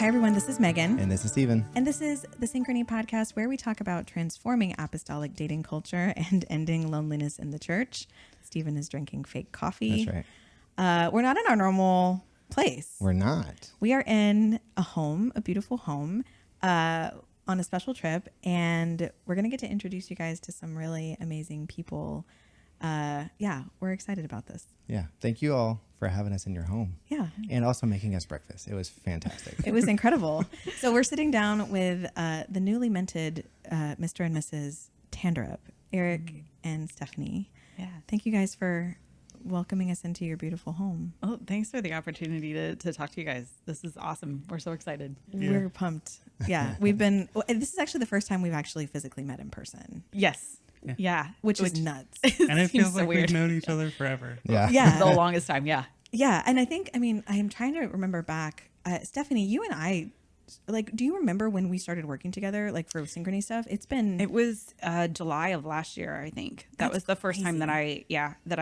Hi, everyone. This is Megan. And this is Steven. And this is the Synchrony podcast, where we talk about transforming apostolic dating culture and ending loneliness in the church. Steven is drinking fake coffee. That's right. We're not in our normal place. We're not. We are in a home, a beautiful home, on a special trip. And we're going to get to introduce you guys to some really amazing people. We're excited about this. Yeah. Thank you all for having us in your home. Yeah. And also making us breakfast. It was fantastic. It was incredible. So we're sitting down with the newly minted Mr. and Mrs. Tandrup, Erik and Stephanie. Yeah. Thank you guys for welcoming us into your beautiful home. Oh, thanks for the opportunity to talk to you guys. This is awesome. We're so excited. Yeah. We're pumped. Yeah. This is actually the first time we've actually physically met in person. Yes. Yeah. Which is nuts. And it feels like weird. we've known each other forever. Yeah. Yeah. The longest time. Yeah. Yeah. And I am trying to remember back. Stephanie, you and I, do you remember when we started working together, for Synchrony stuff? It was July of last year, I think. That was the first time that I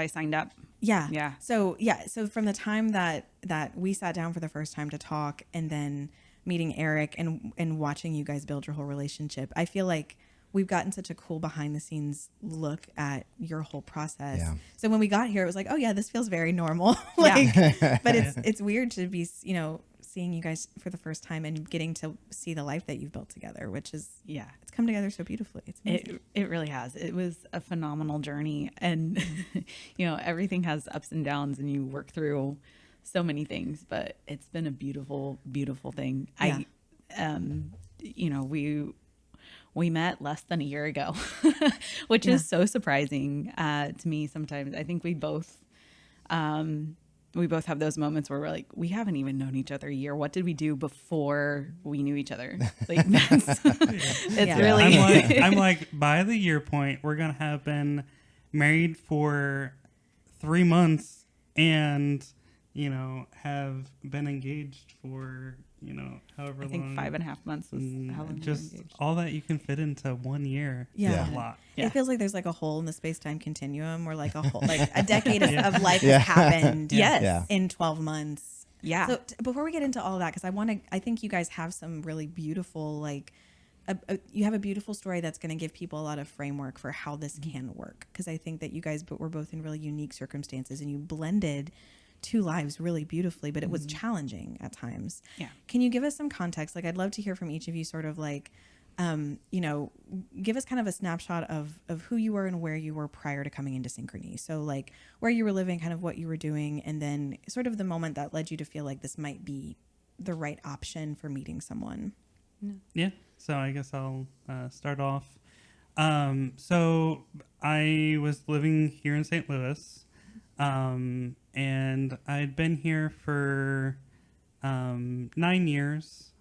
signed up. Yeah. Yeah. So from the time that we sat down for the first time to talk, and then meeting Erik and watching you guys build your whole relationship, I feel like we've gotten such a cool behind the scenes look at your whole process. Yeah. So when we got here, it was like, oh yeah, this feels very normal. But it's weird to be, seeing you guys for the first time and getting to see the life that you've built together, which is, it's come together so beautifully. It's amazing. It really has. It was a phenomenal journey, and everything has ups and downs, and you work through so many things, but it's been a beautiful, beautiful thing. Yeah. We met less than a year ago, which is so surprising to me sometimes. I think we both have those moments where we're like, we haven't even known each other a year. What did we do before we knew each other? Really. I'm like, by the year point, we're going to have been married for 3 months and, have been engaged for, however long. I think 5.5 months was how long just we were engaged. all that you can fit into 1 year. Yeah. Is a lot. Yeah. It feels like there's a hole in the space-time continuum where a decade of life has happened in 12 months. Yeah. So before we get into all of that, because I think you guys have some really beautiful, you have a beautiful story that's going to give people a lot of framework for how this can work. Because I think that you guys were both in really unique circumstances, and you blended two lives really beautifully, but it was challenging at times. Yeah. Can you give us some context? I'd love to hear from each of you sort of give us kind of a snapshot of who you were and where you were prior to coming into Synchrony. So where you were living, kind of what you were doing, and then sort of the moment that led you to feel like this might be the right option for meeting someone. Yeah. So I guess I'll start off. So I was living here in St. Louis, and I'd been here for 9 years.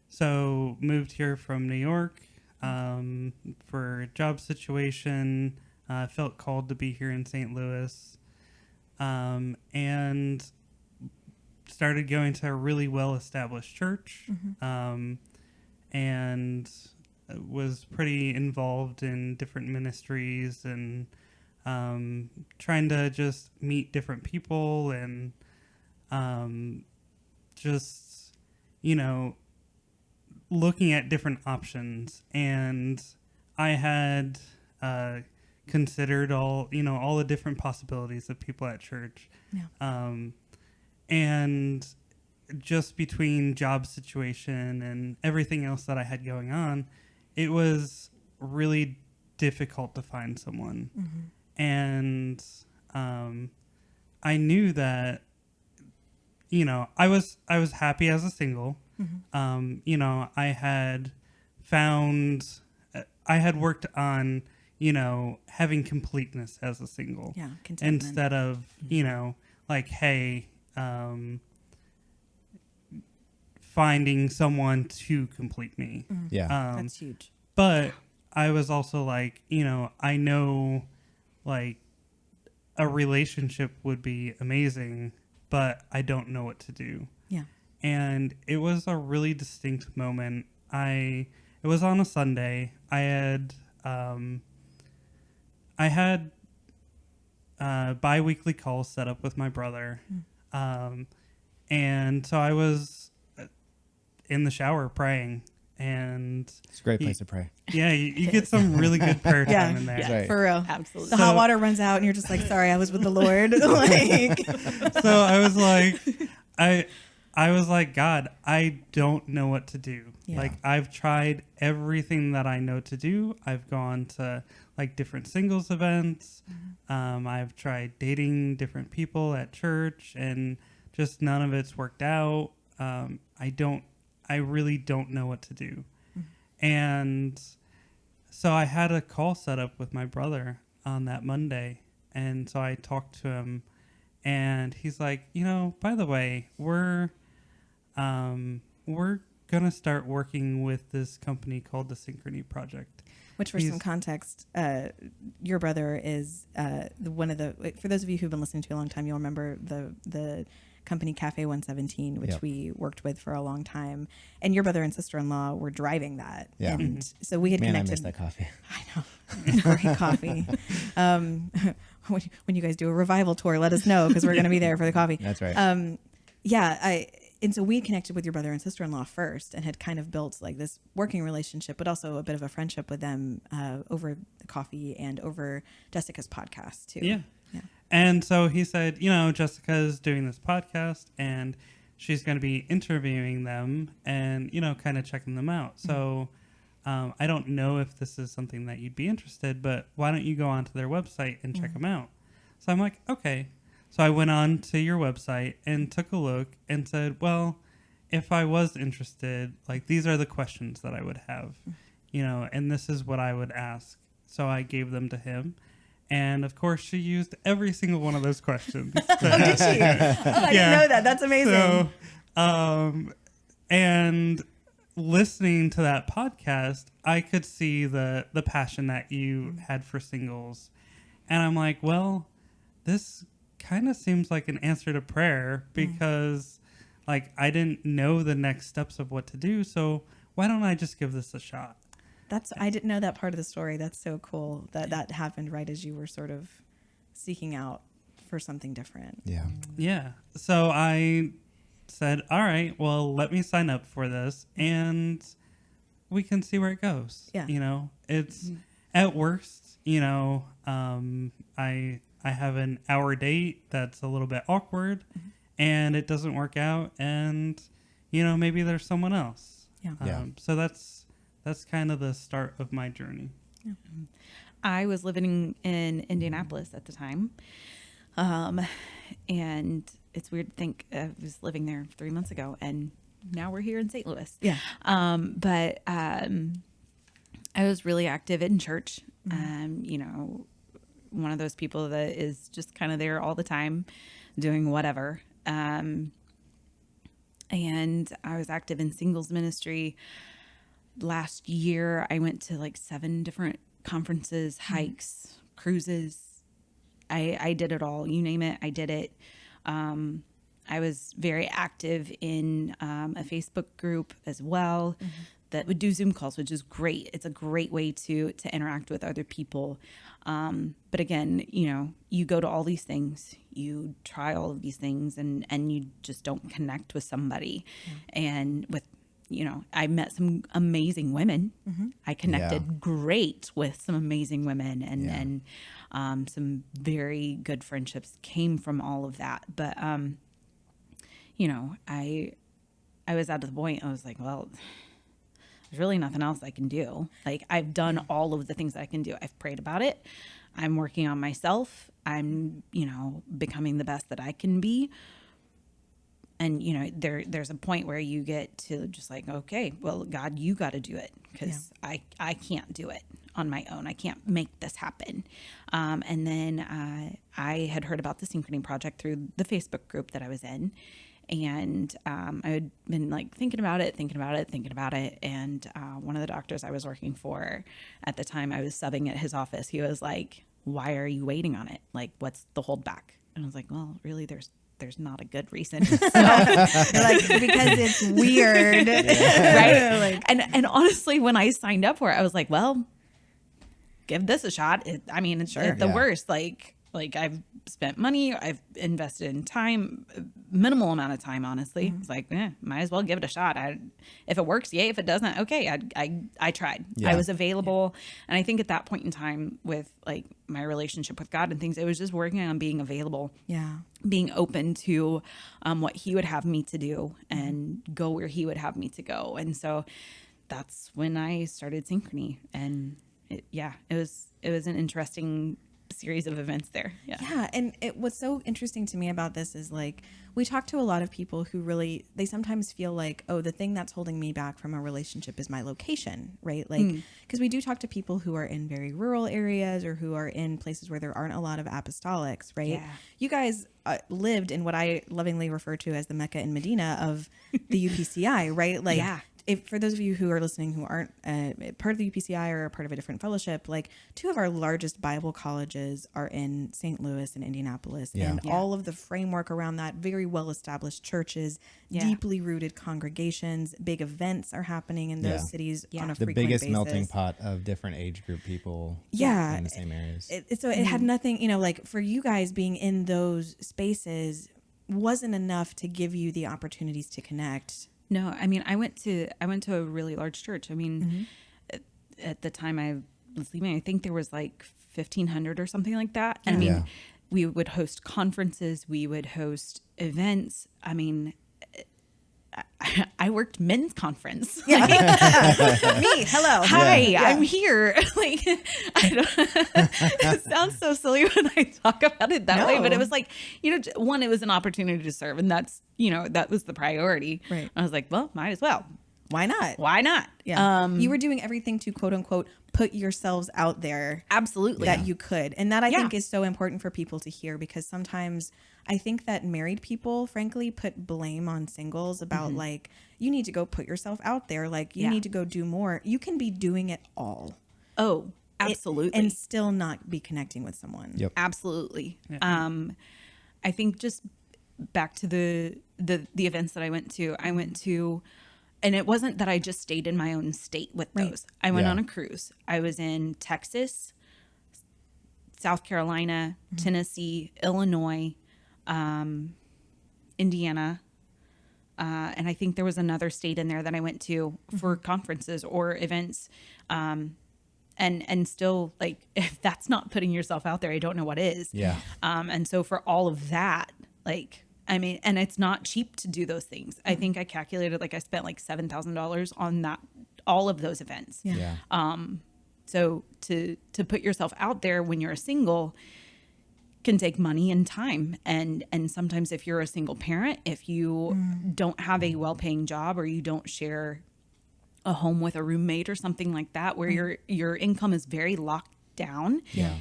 So moved here from New York for a job situation. Felt called to be here in St. Louis, and started going to a really well-established church, and was pretty involved in different ministries and trying to just meet different people and just, looking at different options. And I had considered all the different possibilities of people at church. Yeah. And just between job situation and everything else that I had going on, it was really difficult to find someone. Mm-hmm. And I knew that, I was happy as a single. Mm-hmm. I had worked on, having completeness as a single. Yeah, contentment. Instead of, hey, finding someone to complete me. Mm-hmm. Yeah. That's huge. But I was also I know a relationship would be amazing, but I don't know what to do. Yeah. And it was a really distinct moment. It was on a Sunday. I had bi-weekly calls set up with my brother. And so I was in the shower praying. And It's a great place to pray. yeah, you get some really good prayer time in there. That's right. For real. Absolutely. The hot water runs out and you're just like, sorry, I was with the Lord. Like, So I was like, I was like, God, I don't know what to do. Yeah. Like, I've tried everything that I know to do. I've gone to like different singles events. I've tried dating different people at church, and just none of it's worked out. I really don't know what to do. And so I had a call set up with my brother on that Monday. And so I talked to him, and he's like, by the way, we're going to start working with this company called the Synchrony Project. which, for some context, your brother is one of the, for those of you who've been listening to a long time, you'll remember the company Cafe 117, which we worked with for a long time. And your brother and sister-in-law were driving that. Yeah. And so we had Man, connected. I miss that coffee. I know. Great coffee. When you guys do a revival tour, let us know, because we're going to be there for the coffee. That's right. And so we connected with your brother and sister-in-law first, and had kind of built like this working relationship, but also a bit of a friendship with them over the coffee and over Jessica's podcast too. Yeah. And so he said, Jessica's doing this podcast, and she's going to be interviewing them and, kind of checking them out. So I don't know if this is something that you'd be interested, but why don't you go onto their website and check them out? So I'm like, okay. So I went on to your website and took a look and said, well, if I was interested, like, these are the questions that I would have, and this is what I would ask. So I gave them to him. And of course, she used every single one of those questions. Oh, did she? Oh, I didn't know that. That's amazing. So, and listening to that podcast, I could see the passion that you had for singles. And I'm like, well, this kind of seems like an answer to prayer, because like, I didn't know the next steps of what to do. So why don't I just give this a shot? I didn't know that part of the story. That's so cool that happened right as you were sort of seeking out for something different. Yeah. Yeah. So I said, all right, well, let me sign up for this, and we can see where it goes. Yeah. It's at worst, I have an hour date that's a little bit awkward, and it doesn't work out, and, maybe there's someone else. Yeah. So that's kind of the start of my journey. Yeah. I was living in Indianapolis at the time. And it's weird to think I was living there 3 months ago, and now we're here in St. Louis. Yeah. But I was really active in church. One of those people that is just kind of there all the time doing whatever. And I was active in singles ministry. Last year, I went to like 7 different conferences, hikes, cruises. I did it all. You name it, I did it. I was very active in a Facebook group as well that would do Zoom calls, which is great. It's a great way to interact with other people. But again, you go to all these things, you try all of these things, and you just don't connect with somebody. And with I met some amazing women. I connected great with some amazing women, and some very good friendships came from all of that. But, I was at the point, I was like, well, there's really nothing else I can do. Like, I've done all of the things that I can do. I've prayed about it. I'm working on myself. I'm, becoming the best that I can be. And, there's a point where you get to just like, okay, well, God, you got to do it, because I can't do it on my own. I can't make this happen. And then I had heard about the Synchrony Project through the Facebook group that I was in. And I had been like thinking about it. And one of the doctors I was working for at the time, I was subbing at his office. He was like, why are you waiting on it? Like, what's the holdback? And I was like, well, really, there's not a good reason. So, like, because it's weird. Right? Like, and honestly, when I signed up for it, I was like, well, give this a shot. At the worst, like, Like I've spent money, I've invested in time, minimal amount of time, honestly. It's like, might as well give it a shot. If it works, yay. If it doesn't, okay. I tried. Yeah. I was available. And I think at that point in time with like my relationship with God and things, it was just working on being available. Yeah. Being open to what he would have me to do and go where he would have me to go. And so that's when I started Synchrony. And it was an interesting series of events there. Yeah. And what's so interesting to me about this is like, we talk to a lot of people who really, they sometimes feel like, oh, the thing that's holding me back from a relationship is my location, right? Like, because we do talk to people who are in very rural areas or who are in places where there aren't a lot of apostolics, right? Yeah. You guys lived in what I lovingly refer to as the Mecca and Medina of the UPCI, right? Like, if for those of you who are listening who aren't part of the UPCI or part of a different fellowship, like 2 of our largest Bible colleges are in St. Louis and Indianapolis, and all of the framework around that, very well established churches, deeply rooted congregations, big events are happening in those cities on a The frequent biggest basis. melting pot of different age group people in the same areas. So it had nothing, like for you guys being in those spaces wasn't enough to give you the opportunities to connect. No, I mean, I went to a really large church. I mean, at the time I was leaving, I think there was like 1,500 or something like that. And I mean, we would host conferences, we would host events. I mean, I worked men's conference. Me, hello. Hi, I'm here. Like, it sounds so silly when I talk about it that way, but it was like, one, it was an opportunity to serve, and that's, that was the priority. Right. I was like, well, might as well. Why not? Why not? Yeah. You were doing everything to quote unquote put yourselves out there. Absolutely. That you could. And that I think is so important for people to hear, because sometimes I think that married people, frankly, put blame on singles about like, you need to go put yourself out there. Like you need to go do more. You can be doing it all. Oh, absolutely. And still not be connecting with someone. Yep. Absolutely. I think just back to the events that I went to, and it wasn't that I just stayed in my own state with those. I went on a cruise. I was in Texas, South Carolina, Tennessee, Illinois, Indiana. And I think there was another state in there that I went to for conferences or events. And still, like, if that's not putting yourself out there, I don't know what is. Yeah. And so for all of that, like, I mean, and it's not cheap to do those things. I think I calculated, like, I spent like $7,000 on all of those events. Yeah. So to put yourself out there when you're a single can take money and time. And sometimes if you're a single parent, if you don't have a well-paying job, or you don't share a home with a roommate or something like that, where your income is very locked down. Yeah.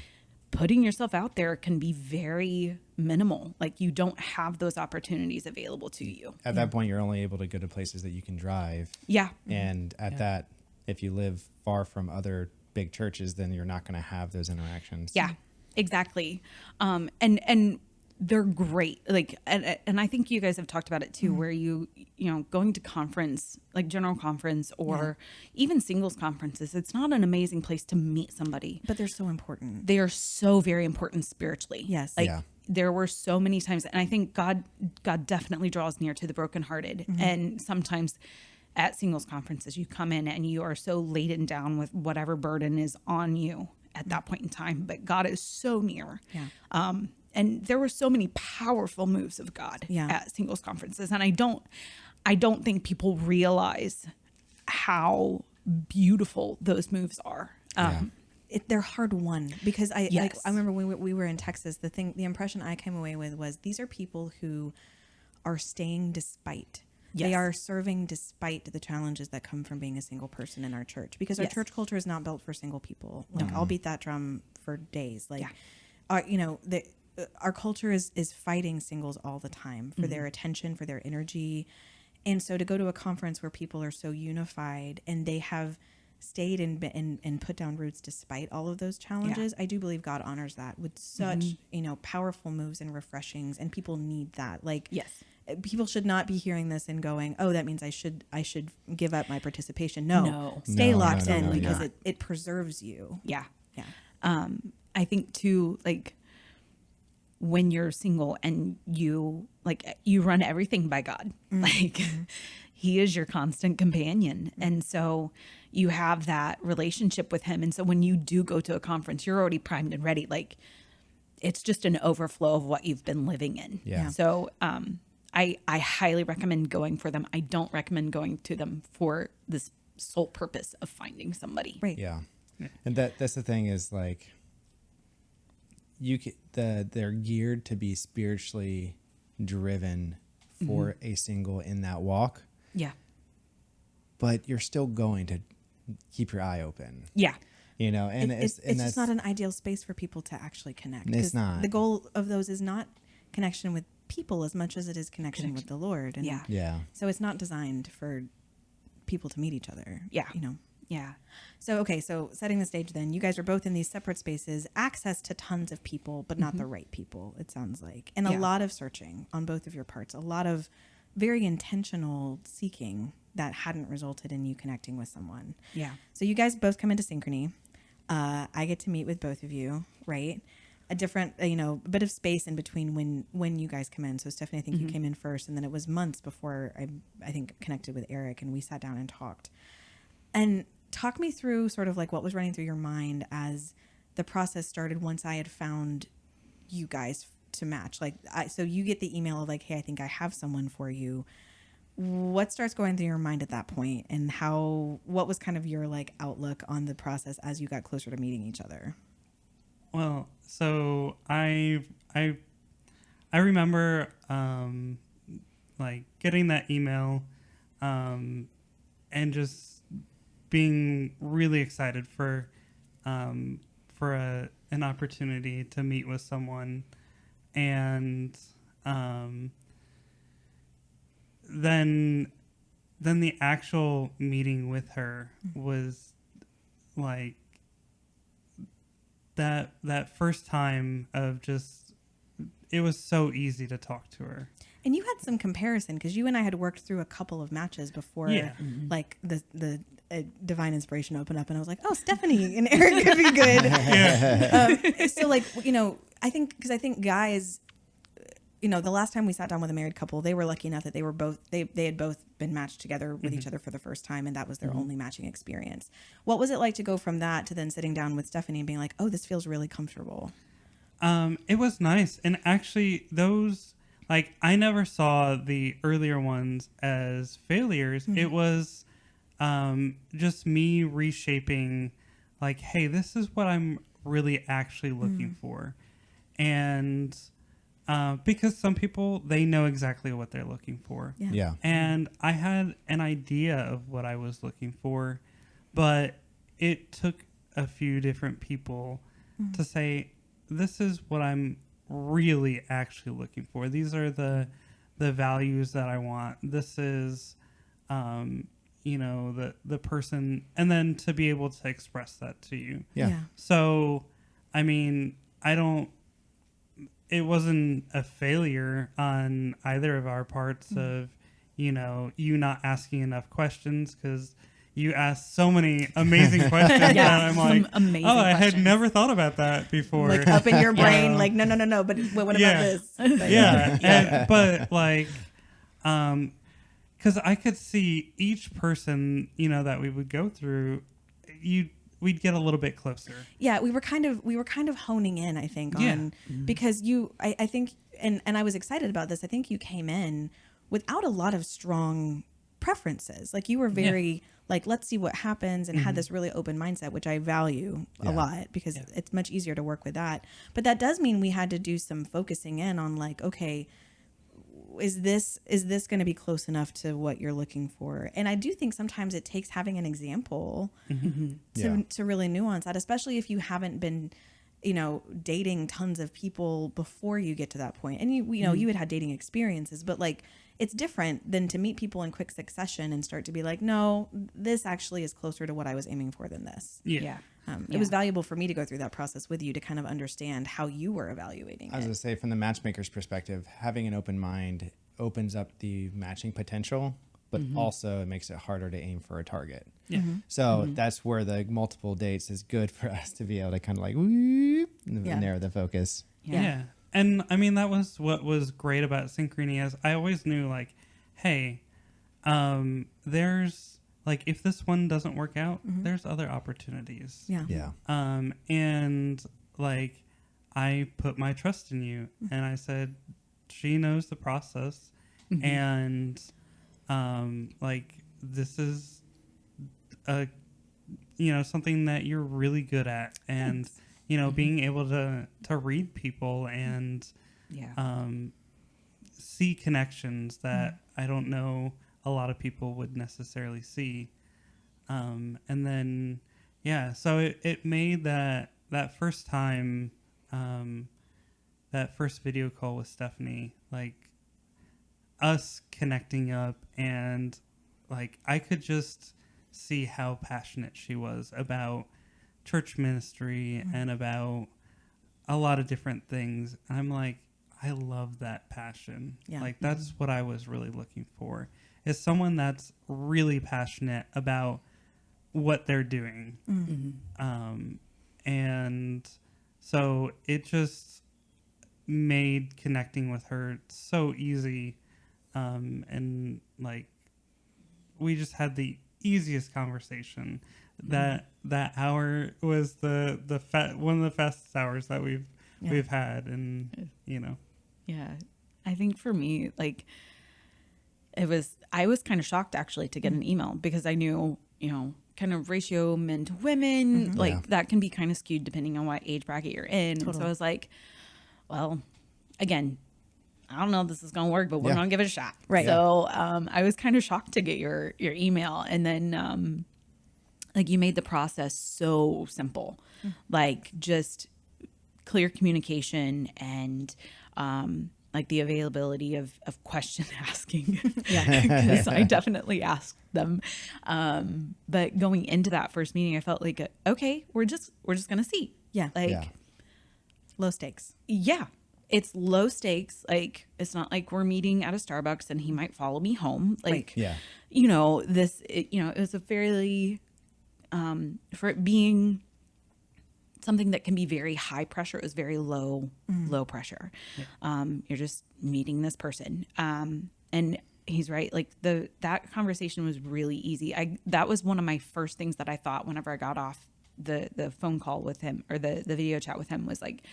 Putting yourself out there can be very minimal. Like, you don't have those opportunities available to you. At that point, you're only able to go to places that you can drive. Yeah. And at that, if you live far from other big churches, then you're not going to have those interactions. Yeah, exactly. And they're great. Like, and I think you guys have talked about it too, where you going to conference, like general conference or even singles conferences, it's not an amazing place to meet somebody. But they're so important. They are so very important spiritually. Yes. Like, there were so many times, and I think God definitely draws near to the brokenhearted. And sometimes at singles conferences, you come in and you are so laden down with whatever burden is on you at that point in time, but God is so near. Yeah. And there were so many powerful moves of God at singles conferences. And I don't think people realize how beautiful those moves are. They're hard won, because I remember when we were in Texas, the impression I came away with was, these are people who are staying despite. They are serving despite the challenges that come from being a single person in our church, because our church culture is not built for single people. Like, I'll beat that drum for days. Like, our culture is fighting singles all the time for their attention, for their energy. And so to go to a conference where people are so unified and they have stayed and put down roots despite all of those challenges, I do believe God honors that with such, powerful moves and refreshings, and people need that. Like, people should not be hearing this and going, oh, that means I should give up my participation. No. Stay locked in, because it preserves you. Yeah. Yeah. I think too, like, when you're single and you run everything by God. Like he is your constant companion. And so you have that relationship with him. And so when you do go to a conference, you're already primed and ready. Like it's just an overflow of what you've been living in. Yeah. So I highly recommend going for them. I don't recommend going to them for this sole purpose of finding somebody. Right. Yeah. And that's the thing is like they're geared to be spiritually driven for a single in that walk, Yeah. but you're still going to keep your eye open. Yeah. You know, and It's just not an ideal space for people to actually connect. It's 'Cause not. The goal of those is not connection with people as much as it is connection with the Lord. And Yeah. Yeah. so it's not designed for people to meet each other. Yeah. You know. Yeah. So, okay, so setting the stage then, you guys are both in these separate spaces, access to tons of people, but not the right people, it sounds like. And a Yeah. lot of searching on both of your parts, a lot of very intentional seeking that hadn't resulted in you connecting with someone. Yeah. So you guys both come into Synchrony. I get to meet with both of you, right? A different, a bit of space in between when you guys come in. So Stephanie, I think you came in first, and then it was months before I think connected with Erik, and we sat down and talked. And talk me through sort of like what was running through your mind as the process started once I had found you guys to match. Like, so you get the email of like, hey, I think I have someone for you. What starts going through your mind at that point, and what was kind of your like outlook on the process as you got closer to meeting each other? Well, so I remember like getting that email and just being really excited for an opportunity to meet with someone, and then the actual meeting with her was like that first time of just, it was so easy to talk to her. And you had some comparison because you and I had worked through a couple of matches before, like the divine inspiration opened up, and I was like, oh, Stephanie and Erik could be good. So like, I think guys, the last time we sat down with a married couple, they were lucky enough that they had both been matched together with each other for the first time, and that was their only matching experience. What was it like to go from that to then sitting down with Stephanie and being like, oh, this feels really comfortable? It was nice. And actually those, like, I never saw the earlier ones as failures. It was just me reshaping, like, hey, this is what I'm really actually looking for. And because some people, they know exactly what they're looking for. Yeah. And I had an idea of what I was looking for, but it took a few different people to say, this is what I'm really actually looking for. These are the values that I want. This is, the person, and then to be able to express that to you. Yeah. So, I mean, it wasn't a failure on either of our parts of, you not asking enough questions, because you asked so many amazing questions that I'm like, amazing I had questions. never thought about that before. Like up in your brain, like, no, but what about this? Like, Yeah. But like, because I could see each person, that we would go through, we'd get a little bit closer. Yeah, we were kind of honing in, I think, on because I think, and I was excited about this. I think you came in without a lot of strong preferences. Like you were very like, let's see what happens, and had this really open mindset, which I value a lot, because it's much easier to work with that. But that does mean we had to do some focusing in on like, okay, is this going to be close enough to what you're looking for? And I do think sometimes it takes having an example to really nuance that, especially if you haven't been, dating tons of people before you get to that point. And you had dating experiences, but like, it's different than to meet people in quick succession and start to be like, no, this actually is closer to what I was aiming for than this. Yeah. It was valuable for me to go through that process with you to kind of understand how you were evaluating I was it. going to say, from the matchmaker's perspective, having an open mind opens up the matching potential, but also it makes it harder to aim for a target. Yeah. So that's where the multiple dates is good for us to be able to kind of like whoop, narrow the focus. Yeah. And I mean, that was what was great about Synchrony, is I always knew, like, hey, there's, like, if this one doesn't work out, there's other opportunities. Yeah. Yeah. And, like, I put my trust in you, and I said, she knows the process, and, like, this is something that you're really good at, and being able to read people and see connections that I don't know a lot of people would necessarily see, and then so it made that first time, that first video call with Stephanie, like, us connecting up, and, like, I could just see how passionate she was about church ministry and about a lot of different things. I'm like, I love that passion. Yeah. Like, that's what I was really looking for, is someone that's really passionate about what they're doing. And so it just made connecting with her so easy. And, like, we just had the easiest conversation. That hour was one of the fastest hours that we've had, and Yeah. I think for me, like, I was kind of shocked actually to get an email, because I knew, kind of ratio men to women, like that can be kind of skewed depending on what age bracket you're in. Totally. So I was like, well, again, I don't know if this is going to work, but we're going to give it a shot. Right. So I was kind of shocked to get your email. And then like, you made the process so simple, like, just clear communication and like the availability of question asking. Because I definitely asked them. But going into that first meeting, I felt like, okay, we're just going to see. Yeah. Like, Low stakes. yeah, it's low stakes. Like, it's not like we're meeting at a Starbucks and he might follow me home. Like, Yeah. it was a fairly, for it being something that can be very high pressure, it was very low pressure. You're just meeting this person. And he's right. Like, that conversation was really easy. That was one of my first things that I thought whenever I got off the phone call with him, or the video chat with him, was like,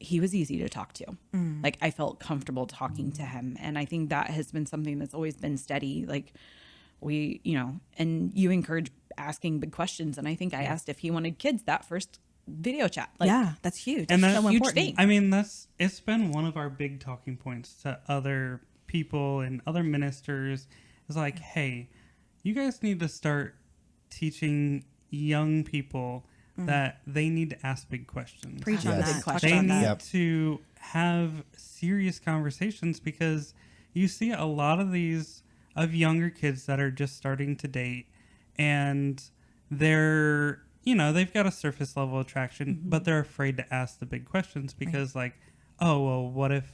he was easy to talk to. Like, I felt comfortable talking to him. And I think that has been something that's always been steady. Like, and you encourage asking big questions. And I think I asked if he wanted kids that first video chat. Like, yeah, that's huge. And That's that's so huge important. thing. I mean, it's been one of our big talking points to other people and other ministers. Is like, hey, you guys need to start teaching young people that they need to ask big questions. Preach on Yes. that. Big Talk question. They about need that. to have serious conversations, because you see a lot of these of younger kids that are just starting to date, and they're, they've got a surface level attraction, but they're afraid to ask the big questions, because like, oh, well, what if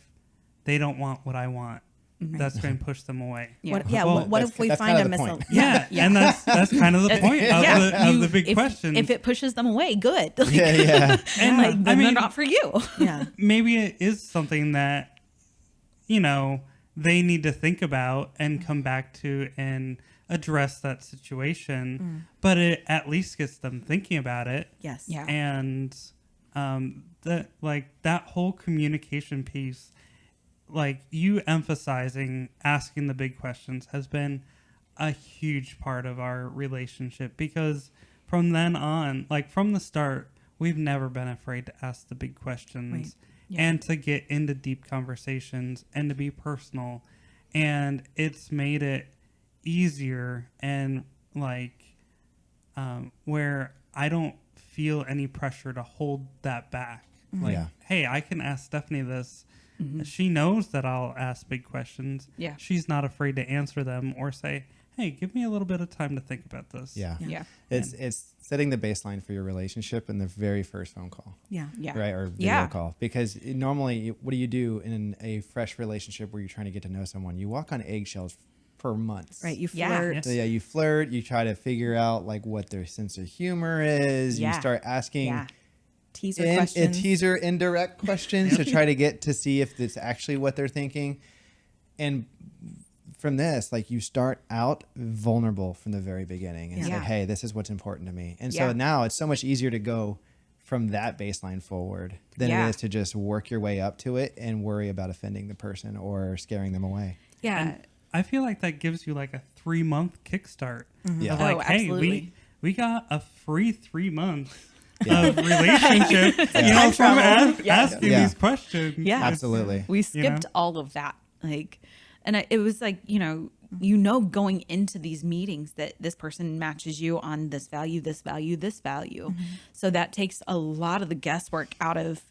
they don't want what I want? That's going to push them away. Yeah. What if we that's find kind a of the missile? point. Yeah, and that's kind of the point of the big if, question. If it pushes them away, good. Like, Yeah. And like, then I mean, they're not for you. Yeah. maybe it is something that, they need to think about and come back to and address that situation, but it at least gets them thinking about it. Yes. Yeah. And that whole communication piece, like, you emphasizing asking the big questions, has been a huge part of our relationship, because from then on, like, from the start, we've never been afraid to ask the big questions. Right. Yeah. And to get into deep conversations and to be personal. And it's made it easier, and where I don't feel any pressure to hold that back. Like, Yeah. hey, I can ask Stephanie this. She knows that I'll ask big questions. Yeah. She's not afraid to answer them or say, hey, give me a little bit of time to think about this. Yeah. Yeah. It's setting the baseline for your relationship in the very first phone call. Yeah. Yeah. Right, or video Yeah. call, because normally, what do you do in a fresh relationship where you're trying to get to know someone? You walk on eggshells for months. Right. You Yeah. flirt. Yes. So you flirt. You try to figure out like what their sense of humor is. Yeah. You start asking Yeah. teaser a questions. teaser indirect questions to try to get to see if it's actually what they're thinking. And from this, like, you start out vulnerable from the very beginning and say, hey, this is what's important to me. And so now it's so much easier to go from that baseline forward than it is to just work your way up to it and worry about offending the person or scaring them away. Yeah. And I feel like that gives you like a 3-month kickstart. Yeah. Of like, Oh, hey, absolutely. we got a free 3 months of relationship, from asking these questions. Yeah. Absolutely. We skipped all of that. Like, and it was like, going into these meetings that this person matches you on this value, this value, this value. So that takes a lot of the guesswork out of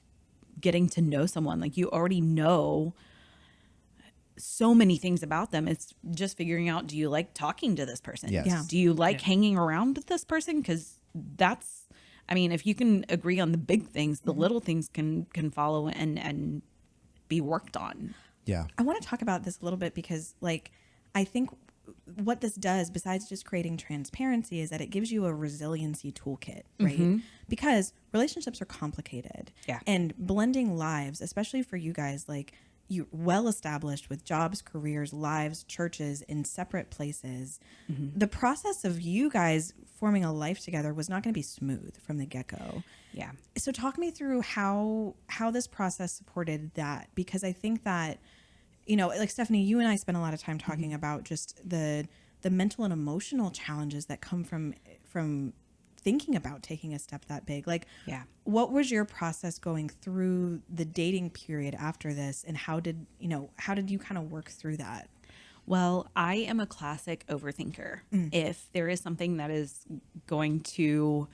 getting to know someone. Like, you already know so many things about them. It's just figuring out, do you like talking to this person? Yes. Yeah. Do you like hanging around with this person? Because if you can agree on the big things, the little things can follow and be worked on. Yeah. I want to talk about this a little bit because, like, I think what this does, besides just creating transparency, is that it gives you a resiliency toolkit, right? Because relationships are complicated. Yeah. And blending lives, especially for you guys, like, you're well established with jobs, careers, lives, churches in separate places. The process of you guys forming a life together was not going to be smooth from the get-go. Yeah. So talk me through how this process supported that, because I think that, like Stephanie, you and I spent a lot of time talking about just the mental and emotional challenges that come from thinking about taking a step that big. Like, what was your process going through the dating period after this, and how did you kind of work through that? Well, I am a classic overthinker. If there is something that is going to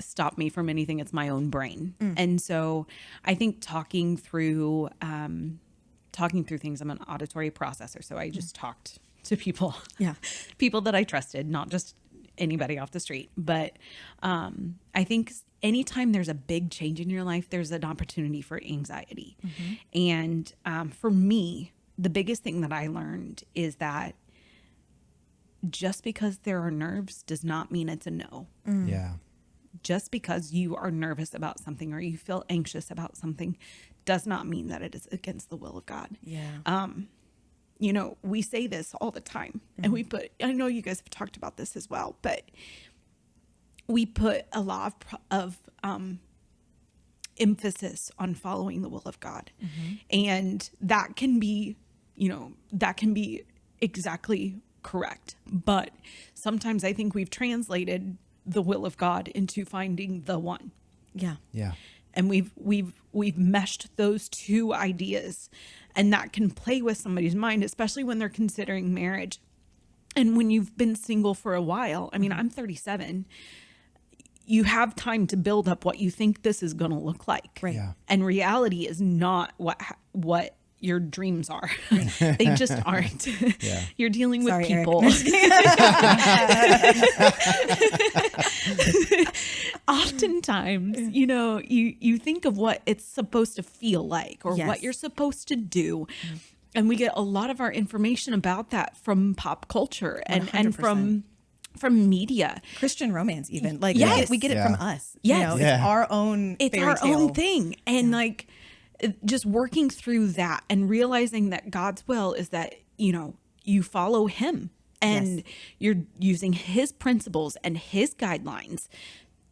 stop me from anything, it's my own brain. And so I think talking through things, I'm an auditory processor. So I just talked to people, people that I trusted, not just anybody off the street. But I think anytime there's a big change in your life, there's an opportunity for anxiety. And for me, the biggest thing that I learned is that just because there are nerves does not mean it's a no. Yeah. Just because you are nervous about something or you feel anxious about something does not mean that it is against the will of God. Yeah. We say this all the time, and I know you guys have talked about this as well, but we put a lot of emphasis on following the will of God. And that can be, exactly correct. But sometimes I think we've translated the will of God into finding the one. Yeah. Yeah. And we've meshed those two ideas, and that can play with somebody's mind, especially when they're considering marriage. And when you've been single for a while, I'm 37, you have time to build up what you think this is going to look like. Right. Yeah. And reality is not what your dreams are. They just aren't. Yeah. You're dealing with Sorry, people. Oftentimes, you think of what it's supposed to feel like or what you're supposed to do. And we get a lot of our information about that from pop culture and 100%. from media. Christian romance, even. Like, Yes. we get it from us. Yes. It's our own It's fairy our tale. own thing. And just working through that and realizing that God's will is that, you follow him and you're using his principles and his guidelines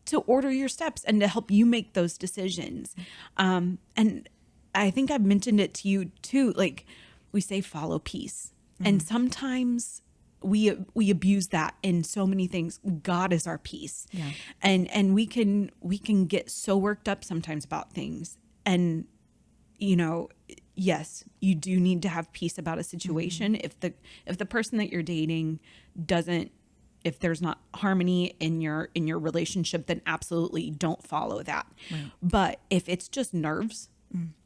to order your steps and to help you make those decisions. And I think I've mentioned it to you too. Like, we say follow peace. And sometimes we abuse that in so many things. God is our peace. Yeah. And we can get so worked up sometimes about things. And yes, you do need to have peace about a situation. If the person that you're dating if there's not harmony in your relationship, then absolutely don't follow that. Right. But if it's just nerves,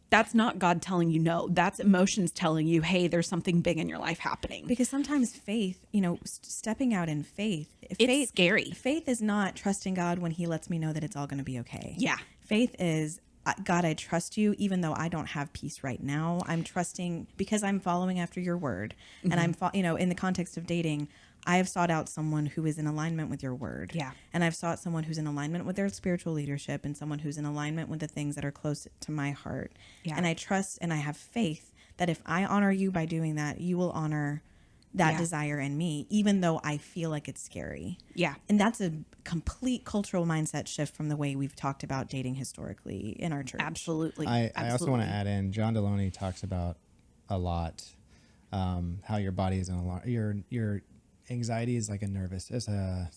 that's not God telling you no. That's emotions telling you, hey, there's something big in your life happening. Because sometimes faith, stepping out in faith, It's scary. Faith is not trusting God when he lets me know that it's all going to be okay. Yeah. Faith is, God, I trust you, even though I don't have peace right now. I'm trusting because I'm following after your word. And I'm, in the context of dating, I have sought out someone who is in alignment with your word. Yeah. And I've sought someone who's in alignment with their spiritual leadership and someone who's in alignment with the things that are close to my heart. Yeah. And I trust and I have faith that if I honor you by doing that, you will honor that desire in me, even though I feel like it's scary. Yeah. And that's a complete cultural mindset shift from the way we've talked about dating historically in our church. Absolutely. I also want to add in, John Deloney talks about a lot how your body is an alarm. Your anxiety is like a nervous system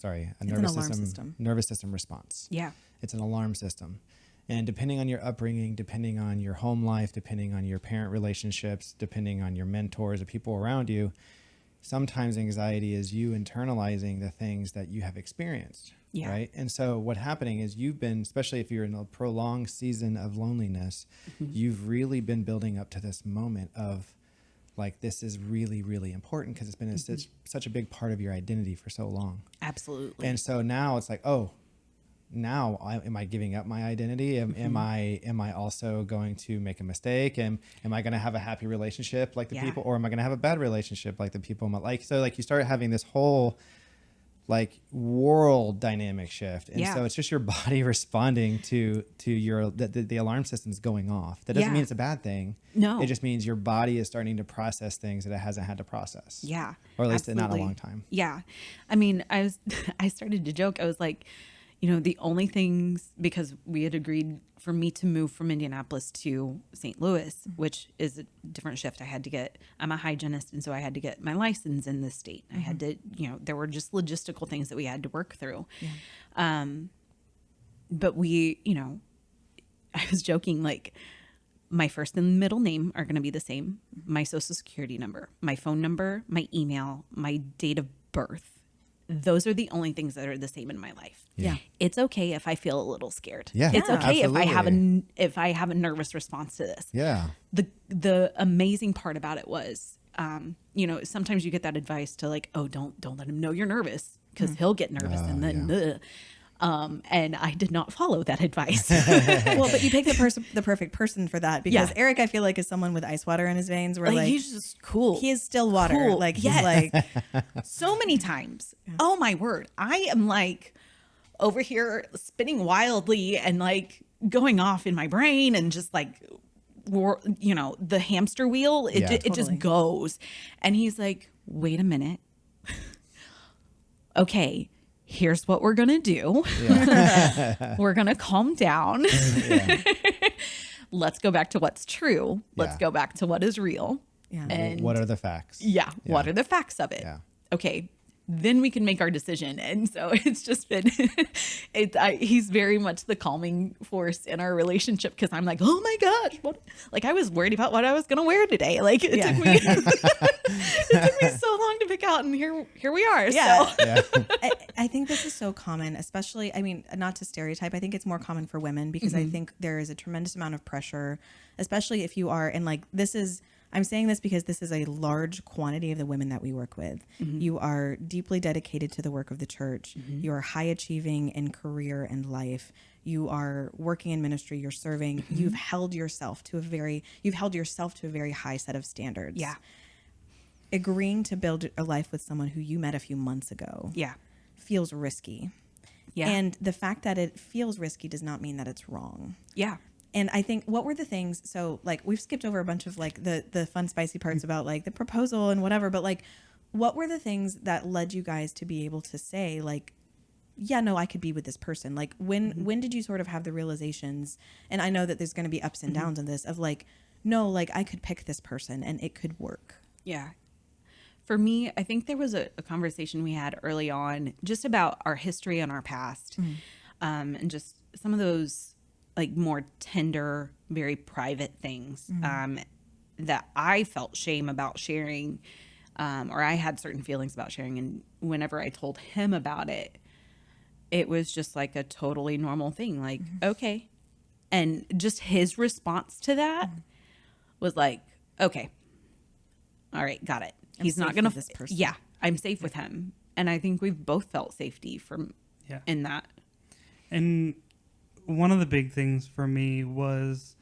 response. Yeah. It's an alarm system. And depending on your upbringing, depending on your home life, depending on your parent relationships, depending on your mentors or people around you, sometimes anxiety is you internalizing the things that you have experienced. Yeah. Right. And so what's happening is you've been, especially if you're in a prolonged season of loneliness, you've really been building up to this moment of like, this is really, really important because it's been such a big part of your identity for so long. Absolutely. And so now it's like, oh, now am I giving up my identity? Am I also going to make a mistake? Am I going to have a happy relationship like the people, or am I going to have a bad relationship like the people in my life? So like you start having this whole like world dynamic shift. And so it's just your body responding to your, the alarm system's going off. That doesn't mean it's a bad thing. No. It just means your body is starting to process things that it hasn't had to process. Yeah. Or at least absolutely. not a long time. Yeah. I mean, I started to joke. I was like, the only things, because we had agreed for me to move from Indianapolis to St. Louis, which is a different shift. I'm a hygienist. And so I had to get my license in this state. I had to, there were just logistical things that we had to work through. Yeah. But we, I was joking, like my first and middle name are going to be the same. My social security number, my phone number, my email, my date of birth. Those are the only things that are the same in my life. Yeah. It's okay if I feel a little scared. Yeah. It's okay absolutely. if I have a nervous response to this. Yeah. The amazing part about it was, sometimes you get that advice to like, oh, don't let him know you're nervous because he'll get nervous and then, and I did not follow that advice. Well, but you picked the perfect person for that because Yeah. Erik, I feel like, is someone with ice water in his veins. Where like he's just cool. He is still water. Cool. Like he's Yes. like So many times. Oh my word. I am like over here spinning wildly and like going off in my brain and just like, the hamster wheel, it totally. just goes. And he's like, wait a minute. Okay, here's what we're going to do. Yeah. We're going to calm down. Yeah. Let's go back to what's true. Let's go back to what is real. Yeah. And what are the facts? Yeah. What are the facts of it? Yeah. Okay. Then we can make our decision. And so it's just been, he's very much the calming force in our relationship because I'm like, oh my gosh, like I was worried about what I was going to wear today. Like it took me, it took me so long to pick out and here we are. Yeah. So. Yeah. I think this is so common, especially, I mean, not to stereotype, I think it's more common for women because I think there is a tremendous amount of pressure, especially if you are, and like I'm saying this because this is a large quantity of the women that we work with. You are deeply dedicated to the work of the church. You are high achieving in career and life. You are working in ministry. You're serving. You've held yourself to a very high set of standards. Yeah. Agreeing to build a life with someone who you met a few months ago. Yeah. Feels risky. Yeah. And the fact that it feels risky does not mean that it's wrong. Yeah. And I think what were the things, so like we've skipped over a bunch of like the fun, spicy parts about like the proposal and whatever, but like what were the things that led you guys to be able to say like, yeah, no, I could be with this person? Like when did you sort of have the realizations? And I know that there's going to be ups and downs in this of like, no, like I could pick this person and it could work. Yeah. For me, I think there was a conversation we had early on just about our history and our past, and just some of those like more tender, very private things that I felt shame about sharing, or I had certain feelings about sharing. And whenever I told him about it, it was just like a totally normal thing. Like, okay. And just his response to that was like, okay, all right, got it. He's not going to, this person. Yeah, I'm safe with him. And I think we've both felt safety in that. And one of the big things for me was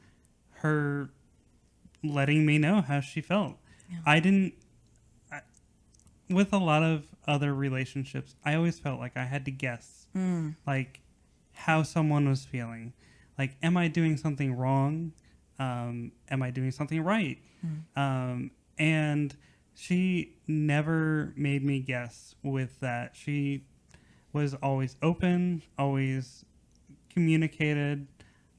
her letting me know how she felt. Yeah. With a lot of other relationships, I always felt like I had to guess, like, how someone was feeling. Like, am I doing something wrong? Am I doing something right? And she never made me guess with that. She was always open, always communicated,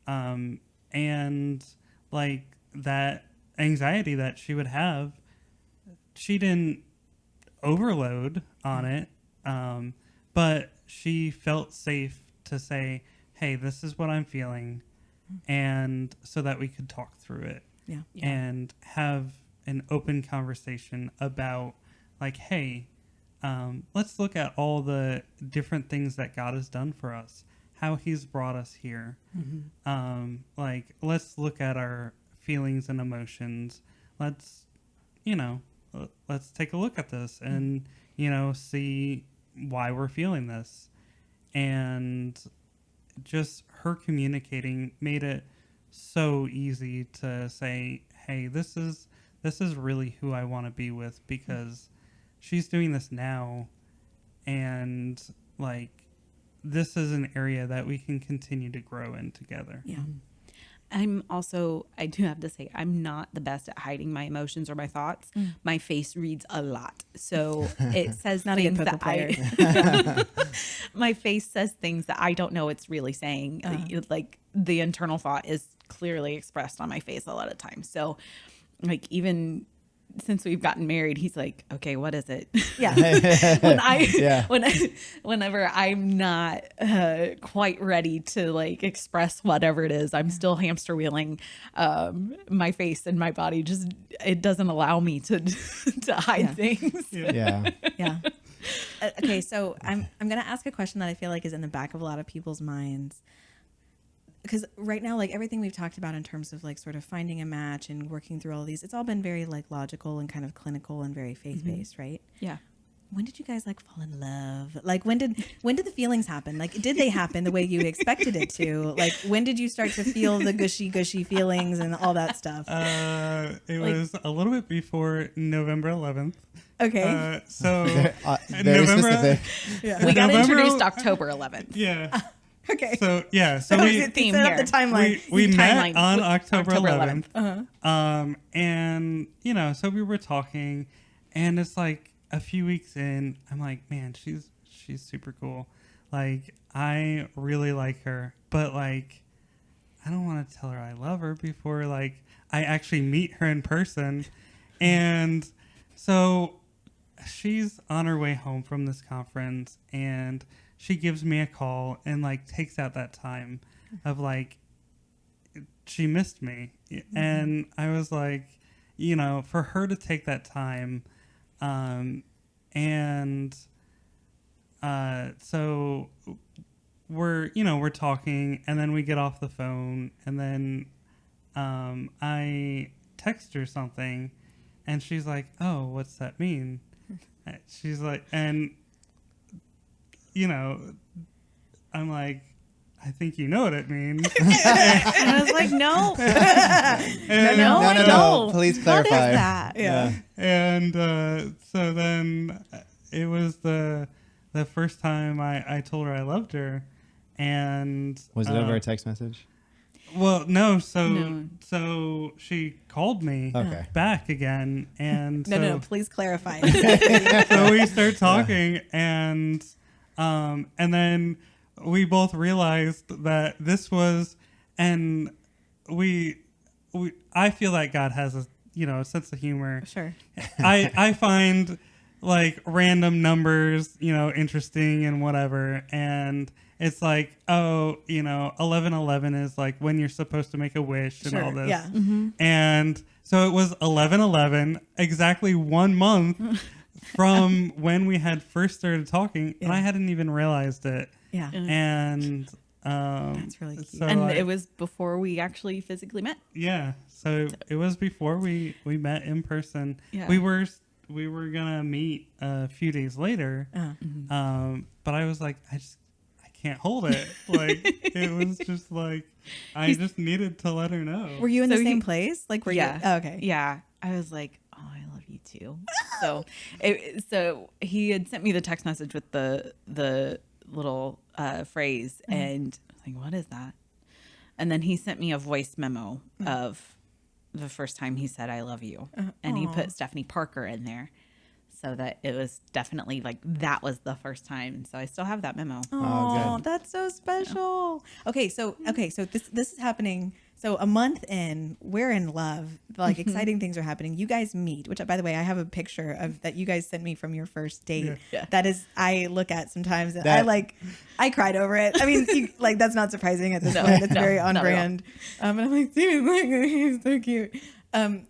and like that anxiety that she would have, she didn't overload on it, but she felt safe to say, hey, this is what I'm feeling, and so that we could talk through it and have an open conversation about, like, hey, let's look at all the different things that God has done for us, how he's brought us here. Like, let's look at our feelings and emotions. Let's take a look at this and, see why we're feeling this. And just her communicating made it so easy to say, hey, this is really who I want to be with, because she's doing this now, and like, this is an area that we can continue to grow in together. Yeah. I do have to say, I'm not the best at hiding my emotions or my thoughts. My face reads a lot. So it says Not a good things poker that player. my face says things that I don't know it's really saying. Like, the internal thought is clearly expressed on my face a lot of times. So, like, even since we've gotten married, he's like, okay, what is it? Yeah. Whenever I'm not quite ready to, like, express whatever it is, I'm still hamster wheeling. My face and my body it doesn't allow me to hide things. Yeah. Okay. So I'm going to ask a question that I feel like is in the back of a lot of people's minds. Because right now, like, everything we've talked about in terms of, like, sort of finding a match and working through all these, it's all been very, like, logical and kind of clinical and very faith-based, right? Yeah. When did you guys, like, fall in love? Like, when did the feelings happen? Like, did they happen the way you expected it to? Like, when did you start to feel the gushy feelings and all that stuff? It was a little bit before November 11th. Okay. So very specific. Yeah. We got introduced October 11th. Yeah. Okay. So we theme set up here. the timeline. We met Timeline. on October 11th. Uh-huh. And so we were talking, and it's like a few weeks in, I'm like, man, she's super cool. Like, I really like her, but, like, I don't want to tell her I love her before, like, I actually meet her in person. And so she's on her way home from this conference, and she gives me a call and, like, takes out that time of, like, she missed me. And I was like, for her to take that time, so we're talking, and then we get off the phone, and then I text her something, and she's like, oh, what's that mean? She's like, and I'm like, I think you know what it means. And I was like, no. No. Please clarify. What is that? Yeah. And so then it was the first time I told her I loved her. And Was it over a text message? Well, no. So she called me back again, and no. Please clarify. so we start talking, and then we both realized that this was, and I feel like God has a sense of humor. Sure. I find, like, random numbers, interesting and whatever, and it's like, 11/11 is, like, when you're supposed to make a wish and all this. Yeah. Mm-hmm. And so it was 11/11, exactly 1 month from when we had first started talking, and I hadn't even realized it. Yeah. And that's really cute. So And it was before we actually physically met. Yeah. So it was before we met in person. Yeah. We were gonna meet a few days later. Uh-huh. But I was like, I can't hold it. Like, it was just like, I just needed to let her know. Were you in the same place? Like, were you? Oh, okay. Yeah. I was like, oh, I love you too. So he had sent me the text message with the little phrase, and I was like, what is that? And then he sent me a voice memo of the first time he said, I love you. And he put Stephanie Parker in there. So that it was definitely like, that was the first time. So I still have that memo. Oh, that's so special. Okay. So this is happening. So a month in, we're in love. Like exciting things are happening. You guys meet, which by the way, I have a picture of that you guys sent me from your first date. Yeah. That is, I look at sometimes and I cried over it. I mean, like that's not surprising at this point. It's very on brand. And I'm like, he's so cute.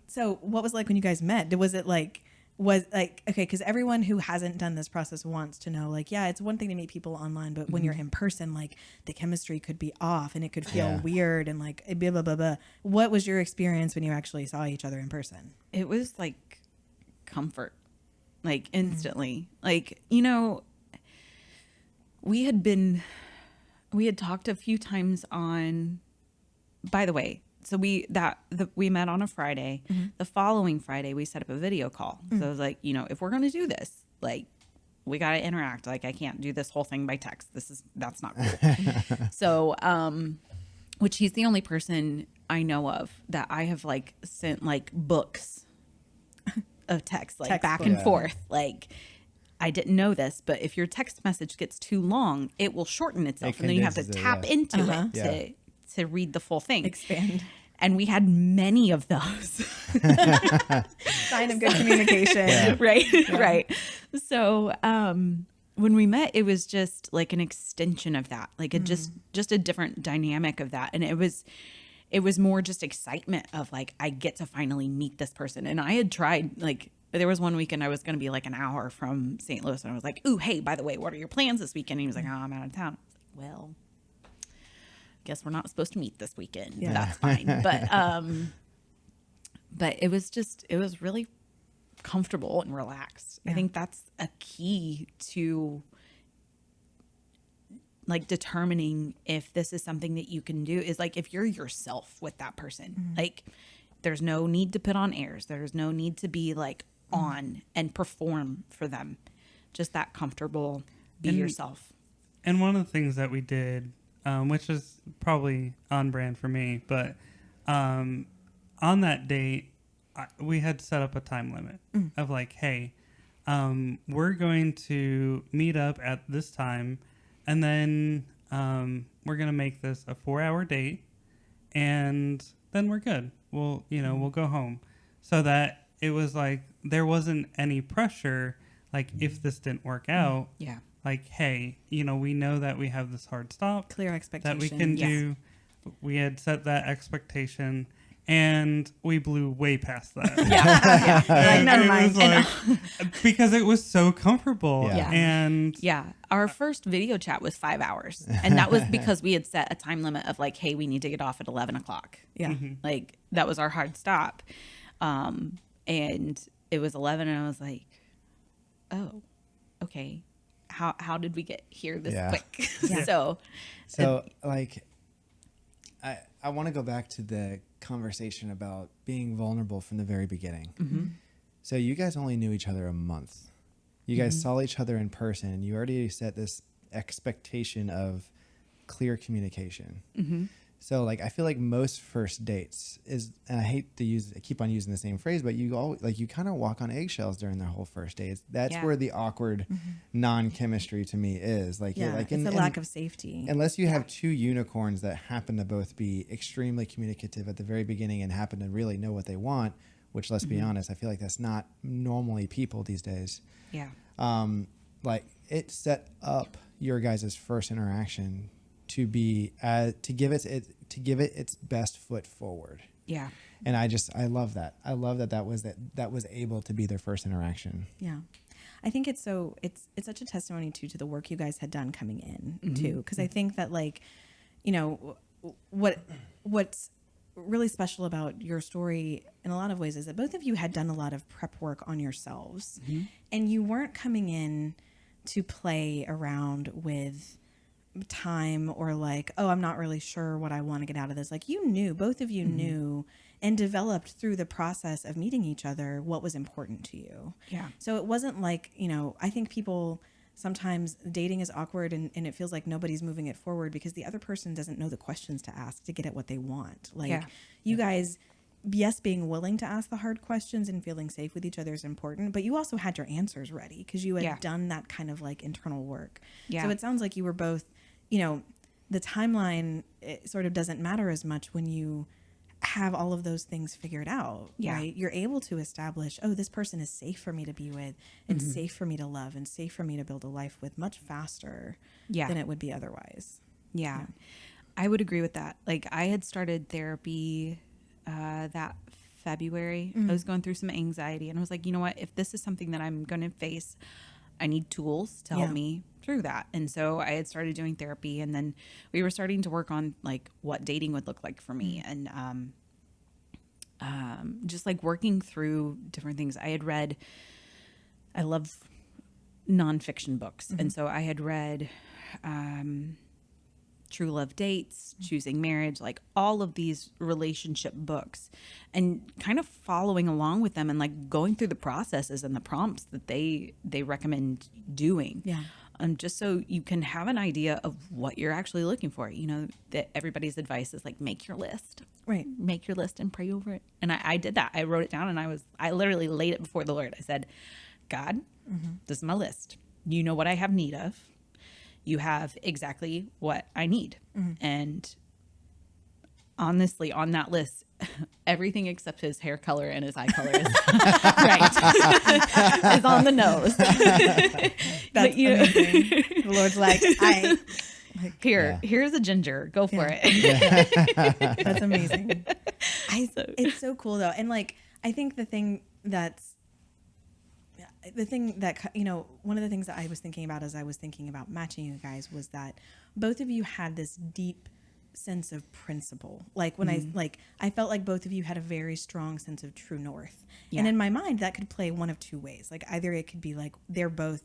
So what was it like when you guys met? Was okay, because everyone who hasn't done this process wants to know, like, yeah, it's one thing to meet people online, but when you're in person, like the chemistry could be off and it could feel weird and like blah, blah, blah, blah. What was your experience when you actually saw each other in person? It was like comfort, like instantly. Like, you know, we had talked a few times on, by the way, so we met on a Friday. The following Friday, we set up a video call. So I was like, you know, if we're going to do this, like, we got to interact. Like, I can't do this whole thing by text. That's not cool. So, which he's the only person I know of that I have like sent like books of text, like back and forth. Like, I didn't know this, but if your text message gets too long, it will shorten itself, and then you have to tap into it to read the full thing. Expand. And we had many of those. Sign of good communication. Yeah. Right. So when we met, it was just like an extension of that, like just a different dynamic of that. And it was more just excitement of like, I get to finally meet this person. And I had tried, like, there was one weekend I was going to be like an hour from St. Louis, and I was like, ooh, hey, by the way, what are your plans this weekend? And he was like, oh, I'm out of town. I was like, well, guess we're not supposed to meet this weekend. Yeah. That's fine. But it was really comfortable and relaxed. I think that's a key to like determining if this is something that you can do, is like, if you're yourself with that person, like there's no need to put on airs. There's no need to be like on and perform for them. Just that comfortable, be yourself. And one of the things that we did, which is probably on brand for me, but on that date, we had set up a time limit of like, hey, we're going to meet up at this time, and then we're going to make this a 4-hour date, and then we're good. We'll go home. So that it was like, there wasn't any pressure, like if this didn't work out. Yeah. Like, hey, we know that we have this hard stop. Clear expectation. That we can do. We had set that expectation, and we blew way past that. Like, never mind. Because it was so comfortable. Yeah. And our first video chat was 5 hours. And that was because we had set a time limit of like, hey, we need to get off at 11 o'clock. Yeah. Like, that was our hard stop. And it was 11, and I was like, oh, okay. How did we get here this quick? So like, I want to go back to the conversation about being vulnerable from the very beginning. So you guys only knew each other a month. You guys saw each other in person, and you already set this expectation of clear communication. So like, I feel like most first dates is, and I hate to keep on using the same phrase, but you kind of walk on eggshells during the whole first date. That's where the awkward non-chemistry to me is. Like, it's a lack of safety. Unless you have two unicorns that happen to both be extremely communicative at the very beginning and happen to really know what they want, which, let's be honest, I feel like that's not normally people these days. Yeah. Like, it set up your guys' first interaction to be to give it its best foot forward. Yeah. And I love that. I love that was able to be their first interaction. Yeah. I think it's such a testimony too to the work you guys had done coming in too, because I think that, like, what's really special about your story in a lot of ways is that both of you had done a lot of prep work on yourselves, and you weren't coming in to play around with time or like, oh, I'm not really sure what I want to get out of this. Like you knew, both of you knew and developed through the process of meeting each other what was important to you. Yeah. So it wasn't like, I think people sometimes dating is awkward and it feels like nobody's moving it forward because the other person doesn't know the questions to ask to get at what they want. Like you guys, yes, being willing to ask the hard questions and feeling safe with each other is important, but you also had your answers ready because you had done that kind of like internal work. Yeah. So it sounds like you were both, the timeline, it sort of doesn't matter as much when you have all of those things figured out, right? You're able to establish, oh, this person is safe for me to be with and safe for me to love and safe for me to build a life with much faster than it would be otherwise. Yeah. I would agree with that. Like I had started therapy that February. I was going through some anxiety and I was like, you know what, if this is something that I'm going to face, I need tools to help me through that. And so I had started doing therapy and then we were starting to work on like what dating would look like for me. And just like working through different things. I love nonfiction books. And so I had read True Love Dates, Choosing Marriage, like all of these relationship books and kind of following along with them and like going through the processes and the prompts that they recommend doing. Yeah. Just so you can have an idea of what you're actually looking for. That everybody's advice is like, make your list. Right. Make your list and pray over it. And I did that. I wrote it down and I literally laid it before the Lord. I said, God, this is my list. You know what I have need of. You have exactly what I need. And honestly, on that list, everything except his hair color and his eye color is right. Is on the nose. That's amazing. The Lord's like, here's a ginger. Go for it. That's amazing. It's so cool though. And like, I think one of the things that I was thinking about as I was thinking about matching you guys was that both of you had this deep sense of principle. Like when I felt like both of you had a very strong sense of true north. And in my mind, that could play one of two ways. Like either it could be like they're both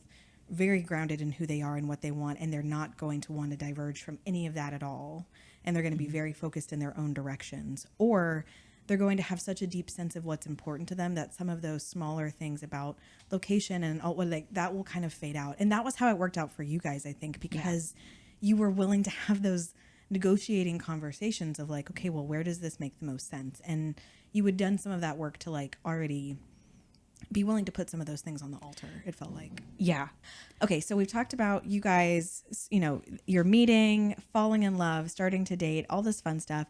very grounded in who they are and what they want, and they're not going to want to diverge from any of that at all. And they're going to be very focused in their own directions. Or they're going to have such a deep sense of what's important to them that some of those smaller things about location and all, like that will kind of fade out. And that was how it worked out for you guys, I think, because you were willing to have those negotiating conversations of like, okay, well, where does this make the most sense? And you had done some of that work to like already be willing to put some of those things on the altar, it felt like. Yeah. Okay, so we've talked about you guys, your meeting, falling in love, starting to date, all this fun stuff.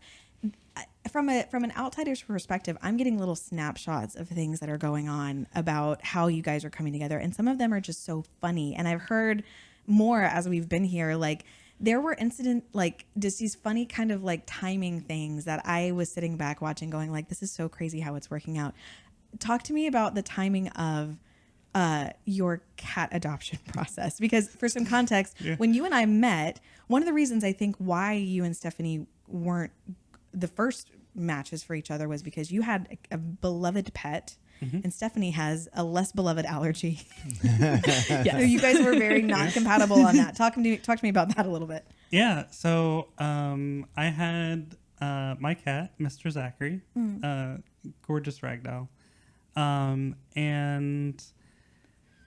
From an outsider's perspective, I'm getting little snapshots of things that are going on about how you guys are coming together. And some of them are just so funny. And I've heard more as we've been here, like there were just these funny kind of like timing things that I was sitting back watching going like, this is so crazy how it's working out. Talk to me about the timing of your cat adoption process, because for some context, when you and I met, one of the reasons I think why you and Stephanie weren't the first matches for each other was because you had a beloved pet and Stephanie has a less beloved allergy. So you guys were very not compatible on that. Talk to me about that a little bit. Yeah. So I had my cat, Mr. Zachary, gorgeous ragdoll. And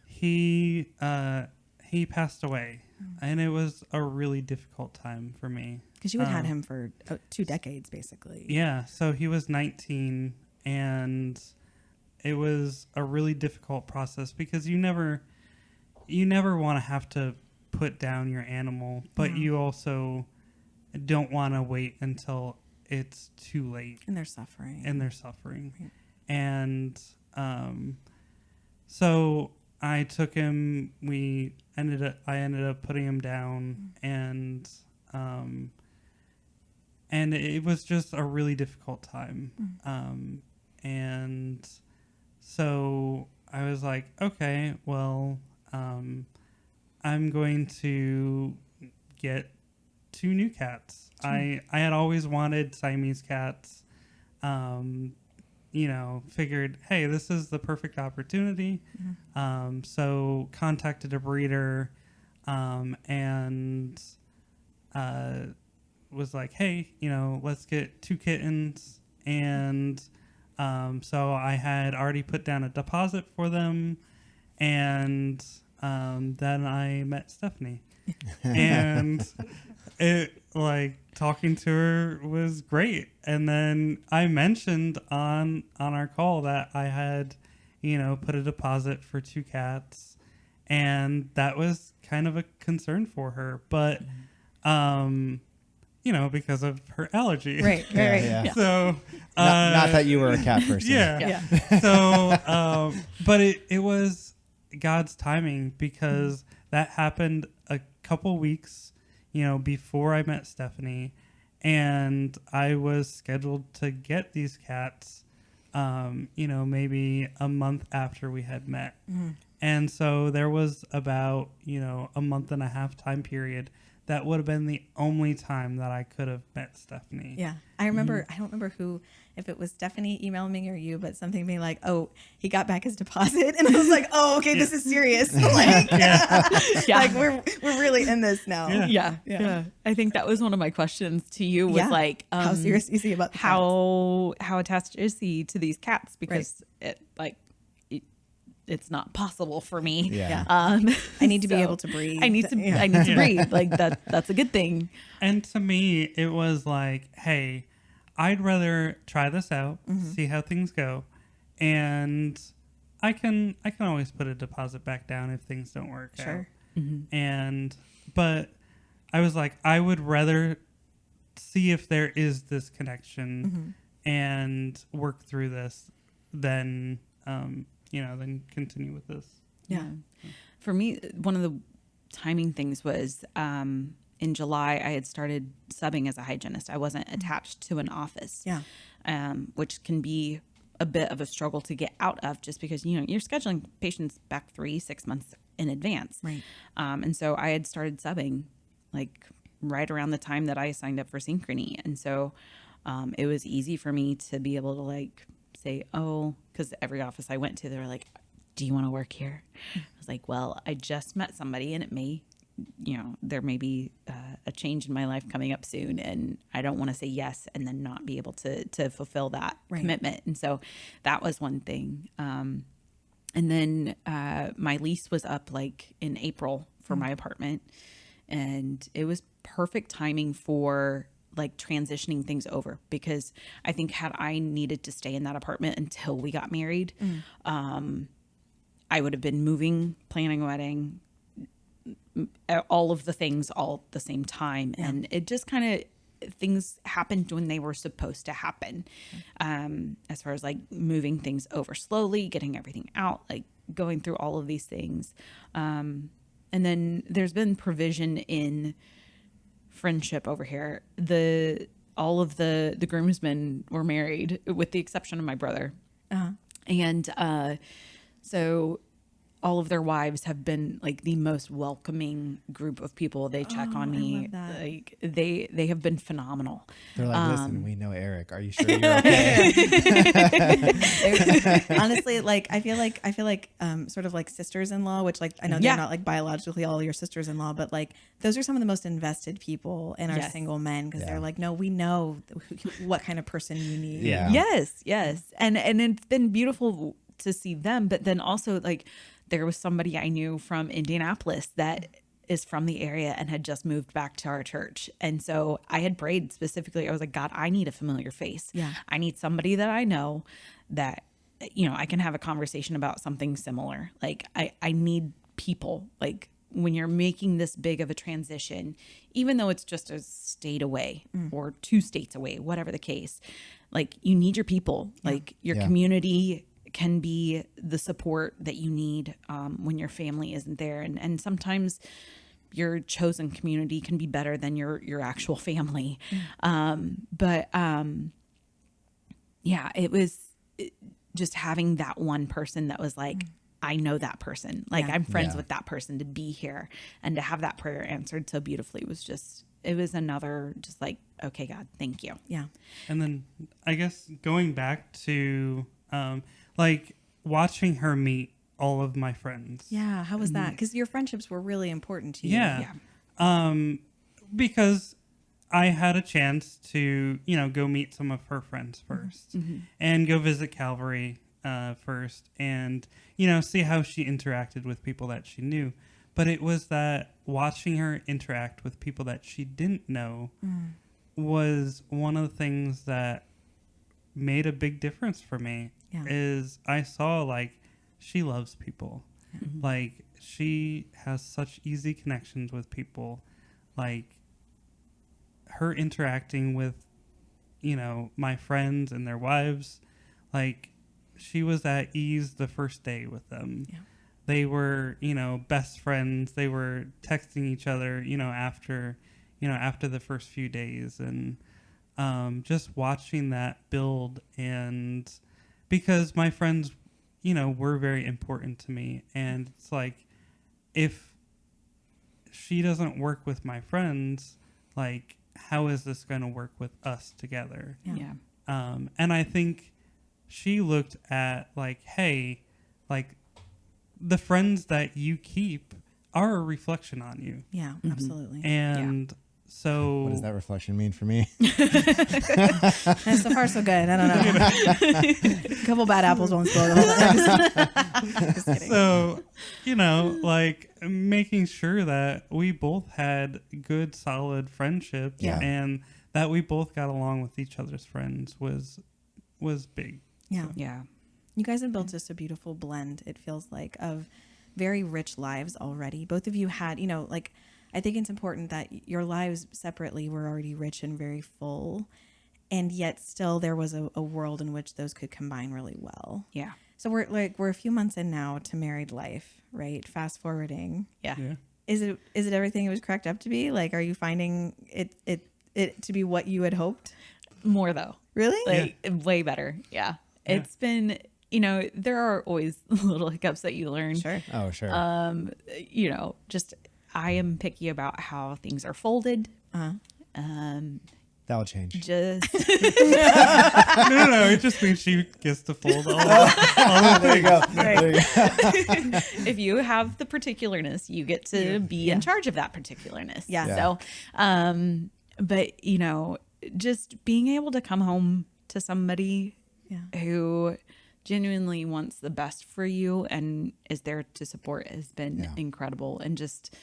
he passed away, and it was a really difficult time for me. Because you had had him for 2 decades, basically. Yeah. So he was 19, and it was a really difficult process because you never want to have to put down your animal, but you also don't want to wait until it's too late. And they're suffering. Right. And so I took him. I ended up putting him down, and it was just a really difficult time. And so I was like, okay, well, I'm going to get 2 new cats. I had always wanted Siamese cats. Figured, hey, this is the perfect opportunity. So contacted a breeder, and was like, hey, let's get 2 kittens. And so I had already put down a deposit for them. And then I met Stephanie. And it, like, talking to her was great. And then I mentioned on our call that I had, put a deposit for 2 cats. And that was kind of a concern for her. But, because of her allergy. Right. Yeah. So, not that you were a cat person. Yeah. So, but it was God's timing, because that happened a couple weeks, before I met Stephanie, and I was scheduled to get these cats, maybe a month after we had met. And so there was about, a month and a half time period that would have been the only time that I could have met Stephanie. Yeah. I remember, I don't remember if it was Stephanie emailing me or you, but something being like, oh, he got back his deposit. And I was like, oh, okay, this is serious. Like, like we're really in this now. Yeah. I think that was one of my questions to you was like, how serious is he about the how attached is he to these cats? Because it's not possible for me. Yeah. I need to be able to breathe. I need to breathe. Like that's a good thing. And to me, it was like, hey, I'd rather try this out, see how things go, and I can always put a deposit back down if things don't work out. Sure. But I was like, I would rather see if there is this connection and work through this than then continue with this. Yeah. For me, one of the timing things was in July, I had started subbing as a hygienist. I wasn't attached to an office, which can be a bit of a struggle to get out of, just because, you're scheduling patients back 3-6 months in advance. Right. And so I had started subbing like right around the time that I signed up for Synchrony. And so it was easy for me to be able to like say, oh, because every office I went to, they were like, do you want to work here? I was like, well, I just met somebody and it may, there may be a change in my life coming up soon. And I don't want to say yes and then not be able to fulfill that commitment. And so that was one thing. And then my lease was up like in April for my apartment. And it was perfect timing for like transitioning things over, because I think had I needed to stay in that apartment until we got married, I would have been moving, planning a wedding, all of the things all at the same time. Yeah. And it just kind of, things happened when they were supposed to happen. As far as like moving things over slowly, getting everything out, like going through all of these things. And then there's been provision in friendship over here. All of the groomsmen were married with the exception of my brother. And so all of their wives have been like the most welcoming group of people. They check on me. Like they have been phenomenal. They're like, listen, we know Erik. Are you sure you're okay? Honestly, like I feel like sort of like sisters-in-law, which like I know they're not like biologically all your sisters-in-law, but like those are some of the most invested people in our single men, because they're like, no, we know what kind of person you need. Yes. And it's been beautiful to see them, but then also like there was somebody I knew from Indianapolis that is from the area and had just moved back to our church. And so I had prayed specifically. I was like, God, I need a familiar face. Yeah. I need somebody that I know that, I can have a conversation about something similar. Like I need people. Like when you're making this big of a transition, even though it's just a state away or 2 states away, whatever the case, like you need your people, like your community can be the support that you need when your family isn't there. And sometimes your chosen community can be better than your actual family. It was just having that one person that was like, I know that person. Like I'm friends with that person, to be here and to have that prayer answered so beautifully it was another just like, okay, God, thank you. Yeah. And then I guess going back to like watching her meet all of my friends. Yeah. How was that? Because your friendships were really important to you. Yeah. because I had a chance to, go meet some of her friends first and go visit Calvary first and, see how she interacted with people that she knew. But it was that watching her interact with people that she didn't know was one of the things that made a big difference for me. Yeah. Is I saw, like, she loves people. Like, she has such easy connections with people. Like, her interacting with, my friends and their wives, like, she was at ease the first day with them. Yeah. They were, best friends. They were texting each other, after the first few days, and just watching that build. And because my friends, were very important to me, and it's like, if she doesn't work with my friends, like, how is this going to work with us together? Yeah. And I think she looked at, like, hey, like, the friends that you keep are a reflection on you. Yeah, absolutely. And so... What does that reflection mean for me? So far, so good. I don't know. A couple bad apples won't spoil the whole thing. Just kidding. So, like, making sure that we both had good, solid friendships and that we both got along with each other's friends was big. Yeah. So. Yeah. You guys have built just a beautiful blend, it feels like, of very rich lives already. Both of you had, like, I think it's important that your lives separately were already rich and very full, and yet still there was a world in which those could combine really well. Yeah. So we're a few months in now to married life, right? Fast forwarding. Yeah. Is it everything it was cracked up to be? Like, are you finding it to be what you had hoped? More though. Really? Like way better. Yeah. It's been, there are always little hiccups that you learn. Sure. Oh, sure. Just I am picky about how things are folded. That'll change. Just No. It just means she gets to fold all the There you go. Right. There you go. if you have the particularness, you get to be in charge of that particularness. Yeah. So, but just being able to come home to somebody who genuinely wants the best for you and is there to support has been incredible. And just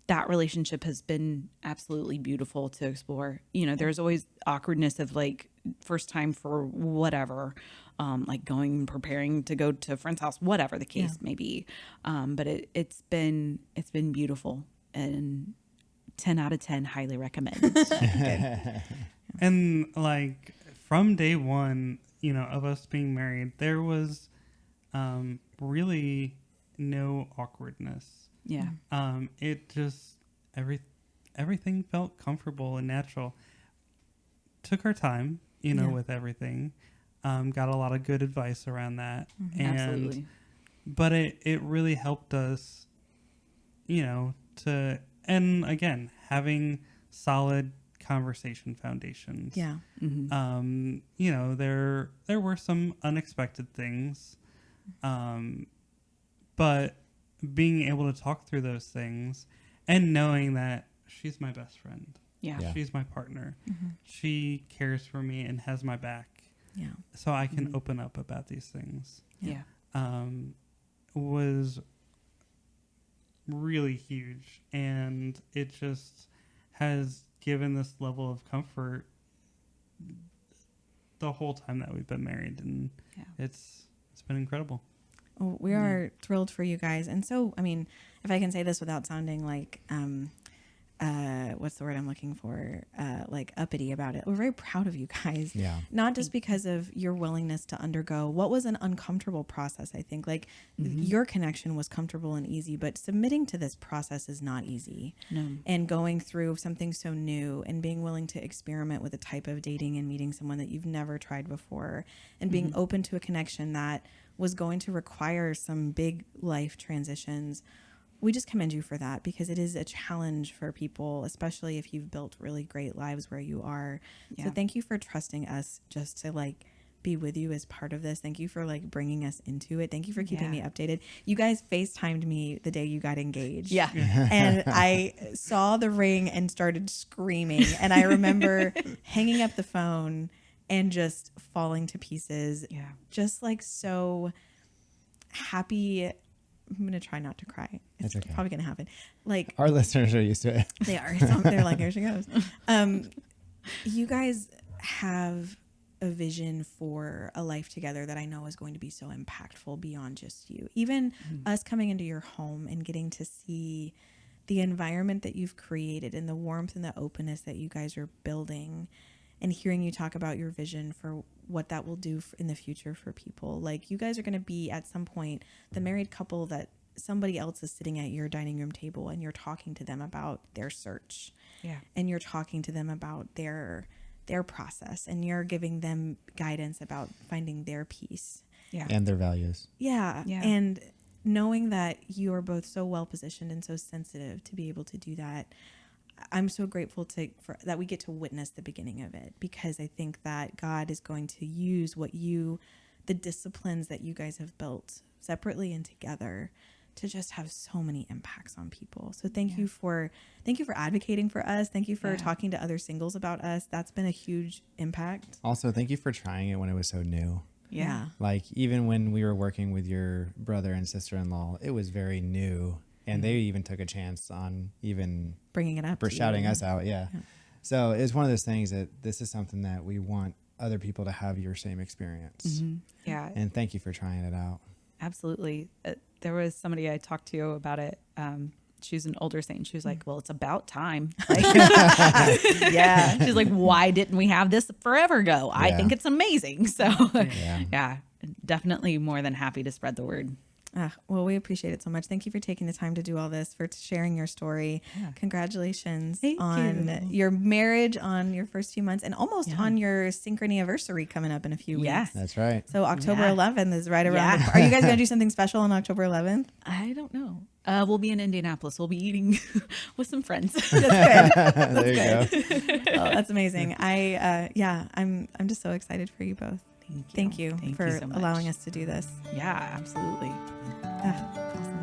that relationship has been absolutely beautiful to explore. There's always awkwardness of, like, first time for whatever, like preparing to go to a friend's house, whatever the case may be. But it's been beautiful, and 10 out of 10, highly recommend. And, like, from day one, of us being married, there was really no awkwardness. Yeah. It just everything felt comfortable and natural. Took our time, with everything. Got a lot of good advice around that. And Absolutely. but it really helped us, to, and again, having solid conversation foundations. Yeah. There were some unexpected things, but being able to talk through those things and knowing that she's my best friend. Yeah. She's my partner. She cares for me and has my back. Yeah. So I can open up about these things. Yeah. Was really huge, and it just has given this level of comfort the whole time that we've been married, and it's been incredible. Well, we are thrilled for you guys. And so, I mean, if I can say this without sounding like, what's the word I'm looking for? Like uppity about it. We're very proud of you guys. Yeah. Not just because of your willingness to undergo what was an uncomfortable process. I think, like, your connection was comfortable and easy, but submitting to this process is not easy. No. And going through something so new and being willing to experiment with a type of dating and meeting someone that you've never tried before, and being open to a connection that was going to require some big life transitions. We just commend you for that, because it is a challenge for people, especially if you've built really great lives where you are. Yeah. So thank you for trusting us just to, like, be with you as part of this. Thank you for like bringing us into it. Thank you for keeping me updated. You guys FaceTimed me the day you got engaged. Yeah. And I saw the ring and started screaming. And I remember hanging up the phone and just falling to pieces. Yeah. Just like so happy. I'm going to try not to cry. It's okay. probably going to happen. Like Our listeners are used to it. they are. So they're like, here she goes. You guys have a vision for a life together that I know is going to be so impactful beyond just you. Even us coming into your home and getting to see the environment that you've created and the warmth and the openness that you guys are building, and hearing you talk about your vision for what that will do in the future for people. Like, you guys are going to be at some point the married couple that somebody else is sitting at your dining room table and you're talking to them about their search. Yeah. And you're talking to them about their process, and you're giving them guidance about finding their peace. Yeah. And their values. Yeah. Yeah. And knowing that you are both so well positioned and so sensitive to be able to do that, I'm so grateful for that we get to witness the beginning of it, because I think that God is going to use the disciplines that you guys have built separately and together to just have so many impacts on people. So thank you for advocating for us. Thank you for talking to other singles about us. That's been a huge impact. Also, thank you for trying it when it was so new. Yeah. Like, even when we were working with your brother and sister-in-law, it was very new. And they even took a chance on even Bringing it up. for shouting us out. Yeah. So it's one of those things that this is something that we want other people to have your same experience. Mm-hmm. Yeah. And thank you for trying it out. Absolutely. There was somebody I talked to about it. She's an older saint. She was like, well, it's about time. Like, yeah. She's like, why didn't we have this forever ago? I think it's amazing. So yeah, definitely more than happy to spread the word. Well, we appreciate it so much. Thank you for taking the time to do all this, for sharing your story. Yeah. Congratulations on your marriage, on your first few months, and almost on your Synchrony anniversary coming up in a few weeks. Yes. That's right. So October 11th is right around. Are you guys going to do something special on October 11th? I don't know. We'll be in Indianapolis. We'll be eating with some friends. That's good. There you go. Oh, that's amazing. I'm just so excited for you both. Thank you for so much. allowing us to do this. Yeah, absolutely. Awesome.